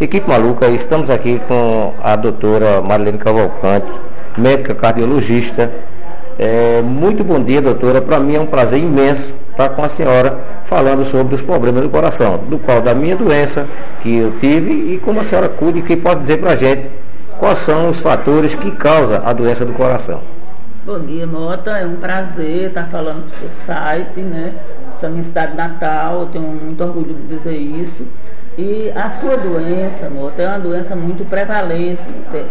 Equipe Maluca, estamos aqui com a doutora Marilene Cavalcante, médica cardiologista. Muito bom dia, doutora. Para mim é um prazer imenso estar com a senhora falando sobre os problemas do coração, do qual da minha doença que eu tive e como a senhora cuida e que pode dizer para a gente quais são os fatores que causam a doença do coração. Bom dia, Mota. É um prazer estar falando do seu site, né? Essa é a minha cidade natal, eu tenho muito orgulho de dizer isso. E a sua doença, Mota, é uma doença muito prevalente,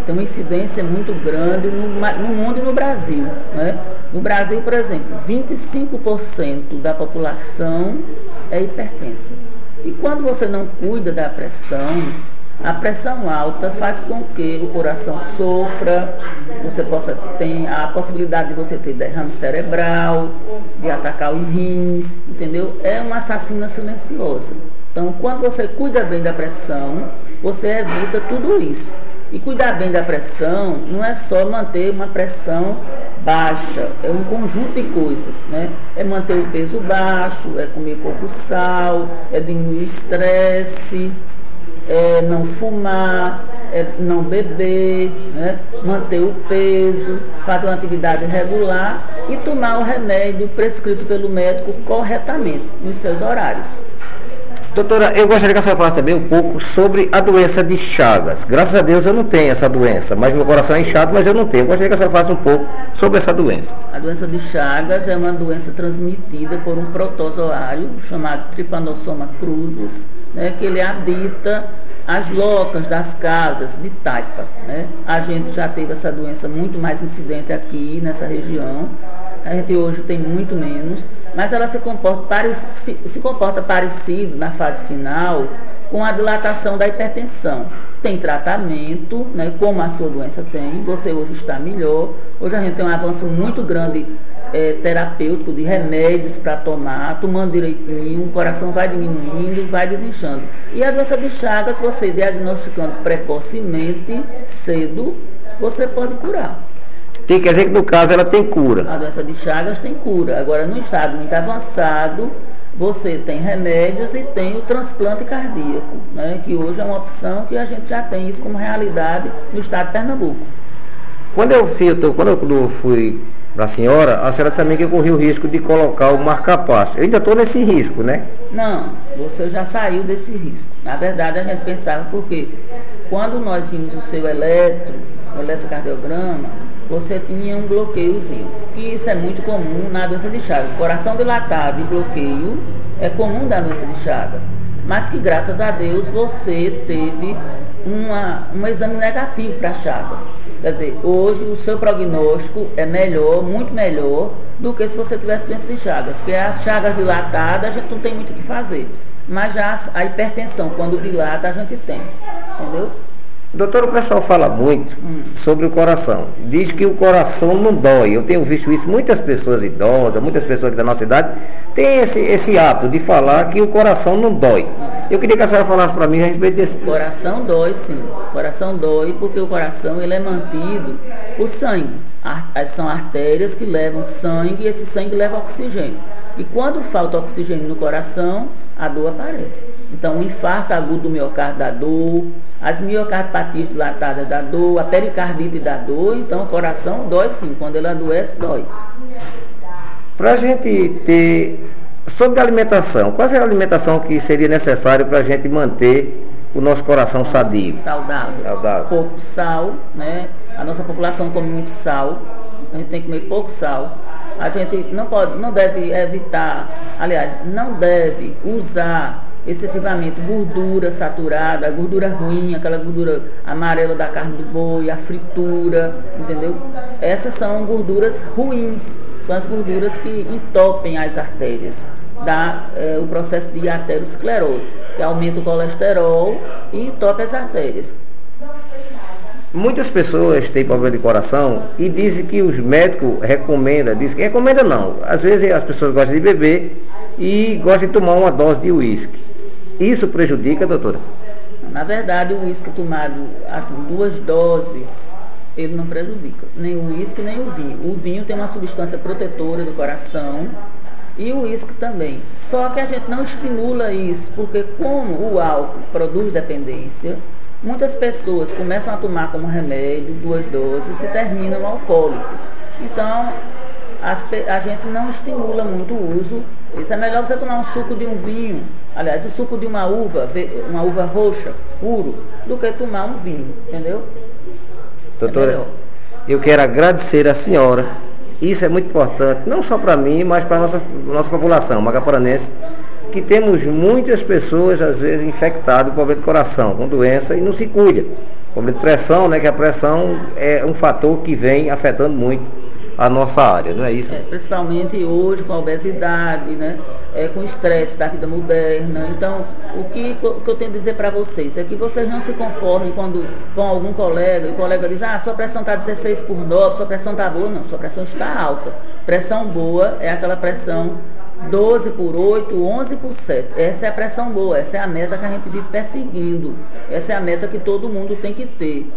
tem uma incidência muito grande no mundo e no Brasil, né? No Brasil, por exemplo, 25% da população é hipertensa. E quando você não cuida da pressão, a pressão alta faz com que o coração sofra, você tem a possibilidade de você ter derrame cerebral, de atacar os rins, entendeu? É uma assassina silenciosa. Então, quando você cuida bem da pressão, você evita tudo isso. E cuidar bem da pressão não é só manter uma pressão baixa, é um conjunto de coisas, né? É manter o peso baixo, é comer pouco sal, é diminuir o estresse, é não fumar, é não beber, né? Manter o peso, fazer uma atividade regular e tomar o remédio prescrito pelo médico corretamente, nos seus horários. Doutora, eu gostaria que a senhora falasse também um pouco sobre a doença de Chagas. Graças a Deus eu não tenho essa doença, mas meu coração é inchado, mas eu não tenho. Eu gostaria que a senhora falasse um pouco sobre essa doença. A doença de Chagas é uma doença transmitida por um protozoário chamado Trypanosoma cruzi, né, que ele habita as locas das casas de taipa, né? A gente já teve essa doença muito mais incidente aqui nessa região. A gente hoje tem muito menos, mas ela se comporta parecido na fase final com a dilatação da hipertensão. Tem tratamento, né, como a sua doença tem, você hoje está melhor. Hoje a gente tem um avanço muito grande terapêutico de remédios para tomar, tomando direitinho, o coração vai diminuindo, vai desinchando. E a doença de Chagas, você diagnosticando precocemente, cedo, você pode curar. Quer dizer que no caso ela tem cura? A doença de Chagas tem cura. Agora, no estado muito avançado, você tem remédios e tem o transplante cardíaco, né, que hoje é uma opção que a gente já tem isso como realidade no estado de Pernambuco. Quando eu fui para a senhora disse a mim que eu corri o risco de colocar o marca-passo. Eu ainda estou nesse risco, né? Não, você já saiu desse risco. Na verdade, a gente pensava porque quando nós vimos o seu eletrocardiograma, você tinha um bloqueiozinho, que isso é muito comum na doença de Chagas. Coração dilatado e bloqueio é comum da doença de Chagas, mas que graças a Deus você teve um exame negativo para Chagas. Quer dizer, hoje o seu prognóstico é melhor, muito melhor, do que se você tivesse doença de Chagas, porque as Chagas dilatadas a gente não tem muito o que fazer, mas já a hipertensão, quando dilata, a gente tem, entendeu? Doutor, o pessoal fala muito sobre o coração. Diz que o coração não dói. Eu tenho visto isso, muitas pessoas idosas, muitas pessoas aqui da nossa idade têm esse hábito de falar que o coração não dói. Eu queria que a senhora falasse para mim a respeito desse... O coração dói, sim. O coração dói porque o coração ele é mantido por sangue. São artérias que levam sangue e esse sangue leva oxigênio. E quando falta oxigênio no coração, a dor aparece. Então, o infarto agudo do miocárdio dá dor, as miocardiopatias dilatadas dá dor, a pericardite dá dor, então o coração dói sim, quando ele adoece, dói. Para a gente ter, sobre a alimentação, qual é a alimentação que seria necessária para a gente manter o nosso coração sadio? Saudável. Pouco sal, né? A nossa população come muito sal, a gente tem que comer pouco sal. A gente não deve evitar, aliás, não deve usar excessivamente gordura saturada, gordura ruim, aquela gordura amarela da carne do boi, a fritura, entendeu? Essas são gorduras ruins, são as gorduras que entopem as artérias, dá o processo de aterosclerose, que aumenta o colesterol e entope as artérias. Muitas pessoas têm problema de coração e dizem que os médicos recomendam não, às vezes as pessoas gostam de beber e gostam de tomar uma dose de uísque. Isso prejudica, doutora? Na verdade, o uísque tomado, assim, 2 doses, ele não prejudica, nem o uísque nem o vinho. O vinho tem uma substância protetora do coração e o uísque também. Só que a gente não estimula isso, porque como o álcool produz dependência, Muitas pessoas começam a tomar como remédio 2 doses e terminam alcoólicos. Então, a gente não estimula muito o uso. Isso é melhor você tomar um suco de um vinho, aliás, o suco de uma uva roxa, puro, do que tomar um vinho, entendeu? Doutora, eu quero agradecer a senhora. Isso é muito importante, não só para mim, mas para a nossa população magaparanense, que temos muitas pessoas, às vezes, infectadas com problema de coração, com doença, e não se cuida. Problema de pressão, né, que a pressão é um fator que vem afetando muito a nossa área, não é isso? Principalmente hoje com a obesidade, né? Com o estresse da vida moderna. Então, o que eu tenho a dizer para vocês é que vocês não se conformem quando com algum colega, e o colega diz, sua pressão está 16/9, sua pressão está boa. Não, sua pressão está alta. Pressão boa é aquela pressão 12/8, 11%. Essa é a pressão boa, essa é a meta que a gente vive perseguindo. Essa é a meta que todo mundo tem que ter.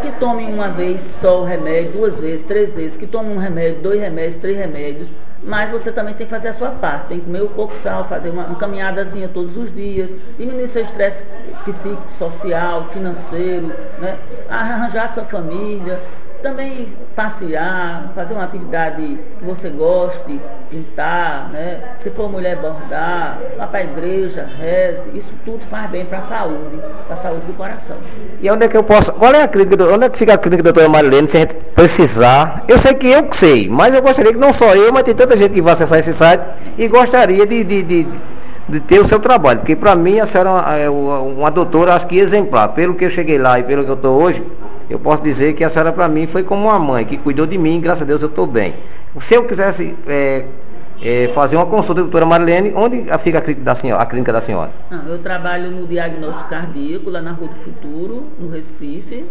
Que tomem uma vez só o remédio, 2 vezes, 3 vezes, que tomem um remédio, 2 remédios, 3 remédios, mas você também tem que fazer a sua parte, tem que comer o pouco sal, fazer uma caminhadazinha todos os dias, diminuir seu estresse psíquico, social, financeiro, né? Arranjar sua família, também passear, fazer uma atividade que você goste, pintar, né? Se for mulher, bordar, vá para a igreja, reze, isso tudo faz bem para a saúde do coração. E onde é que eu posso, qual é a clínica, onde é que fica a clínica da doutora Marilene, se a gente precisar? Eu sei que eu sei, mas eu gostaria que não só eu, mas tem tanta gente que vai acessar esse site e gostaria de ter o seu trabalho, porque para mim a senhora é uma doutora, acho que exemplar, pelo que eu cheguei lá e pelo que eu estou hoje, eu posso dizer que a senhora para mim foi como uma mãe que cuidou de mim, graças a Deus eu estou bem. Se eu quisesse fazer uma consulta da doutora Marilene, onde fica a clínica da senhora? Eu trabalho no diagnóstico cardíaco, lá na Rua do Futuro, no Recife,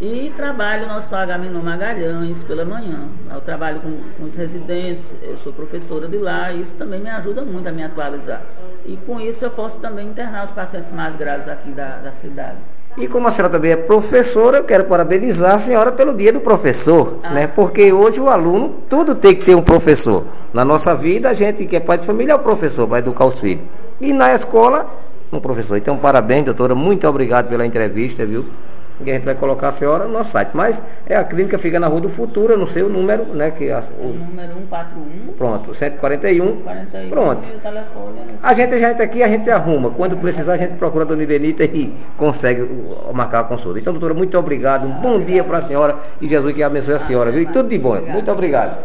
e trabalho no Hospital Agamenon Magalhães pela manhã. Eu trabalho com os residentes, eu sou professora de lá, e isso também me ajuda muito a me atualizar. E com isso eu posso também internar os pacientes mais graves aqui da cidade. E como a senhora também é professora, eu quero parabenizar a senhora pelo dia do professor, né? Porque hoje o aluno, tudo tem que ter um professor. Na nossa vida, a gente que é pai de família é o professor, vai educar os filhos. E na escola, um professor. Então, parabéns, doutora, muito obrigado pela entrevista, viu? E a gente vai colocar a senhora no nosso site. Mas a clínica fica na Rua do Futuro, no seu número, né? O número 141. Pronto, 141. 41, pronto. E o telefone a gente aqui, a gente arruma. Quando precisar, a gente procura a dona Benita e consegue marcar a consulta. Então, doutora, muito obrigado. Um bom dia para a senhora e Jesus que abençoe a senhora, viu? E tudo de bom. Muito obrigado.